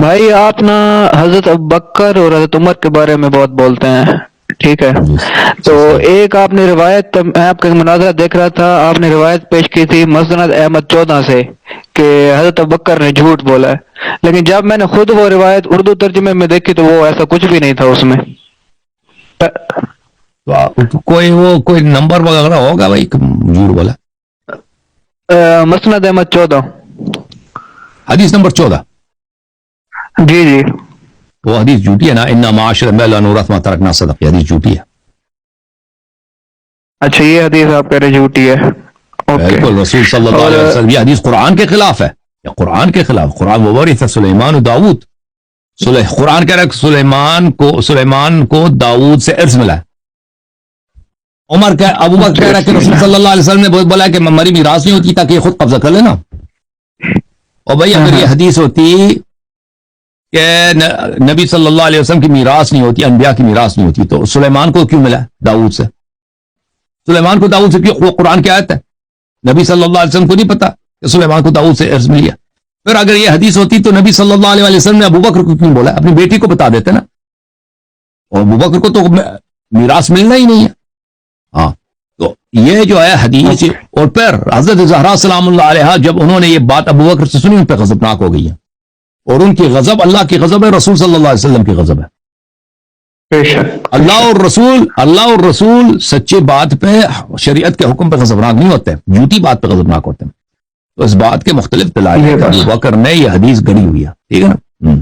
بھائی آپ نا حضرت ابوبکر اور حضرت عمر کے بارے میں بہت بولتے ہیں، ٹھیک ہے؟ جی تو صحیح. ایک آپ نے روایت، میں آپ کا مناظرہ دیکھ رہا تھا، آپ نے روایت پیش کی تھی مسند احمد 14 سے کہ حضرت ابوبکر نے جھوٹ بولا ہے، لیکن جب میں نے خود وہ روایت اردو ترجمے میں دیکھی تو وہ ایسا کچھ بھی نہیں تھا اس میں۔ تو کوئی نمبر وغیرہ ہوگا بھائی جھوٹ بولا؟ مسند احمد 14، حدیث نمبر 14. جی جی۔ وہ حدیث جھوٹی ہے نا، ان معاشر میں نورث ما ترکنا صدق، یہ حدیث جھوٹی ہے. اچھا یہ حدیث آپ کہہ رہے جھوٹی ہے، اوکے۔ بالکل، رسول صلی اللہ اور علیہ وسلم یہ حدیث قرآن کے خلاف ہے. یہ قرآن کے خلاف، قرآن وورث سلیمان و داؤد، قرآن کہہ رہا ہے سلیمان کو داؤد سے ارث ملا ہے. ابو بکر کہہ رہا ہے کہ رسول صلی اللہ علیہ وسلم نے بولا کہ ہماری میراث نہیں ہوتی تاکہ یہ خود قبضہ کر لینا. اور بھائی اگر یہ حدیث ہوتی کہ نبی صلی اللہ علیہ وسلم کی میراث نہیں ہوتی، انبیاء کی میراث نہیں ہوتی، تو سلیمان کو کیوں ملا داؤد سے؟ سلیمان کو داؤد سے کیوں؟ وہ قرآن کی آیت ہے، نبی صلی اللہ علیہ وسلم کو نہیں پتا کہ سلیمان کو داؤد سے ارث مل گیا. پھر اگر یہ حدیث ہوتی تو نبی صلی اللہ علیہ وسلم نے ابوبکر کو کیوں بولا؟ اپنی بیٹی کو بتا دیتے نا، اور ابوبکر کو تو میراث ملنا ہی نہیں ہے. ہاں، تو یہ جو ہے حدیث. اور پھر حضرت زہرا سلام اللہ علیہا جب انہوں نے یہ بات ابوبکر سے سنی، ان پہ غضبناک ہو گئی ہے، اور ان کی غضب اللہ کی غضب ہے، رسول صلی اللہ علیہ وسلم کی غضب ہے. اللہ اور رسول سچے بات پہ، شریعت کے حکم پہ غضبناک نہیں ہوتے، جھوٹی بات پہ غضبناک ہوتے ہیں. تو اس بات کے مختلف دلائل ہیں کہ ابوبکر نے یہ حدیث گڑھی ہوئی ہے، ٹھیک ہے نا.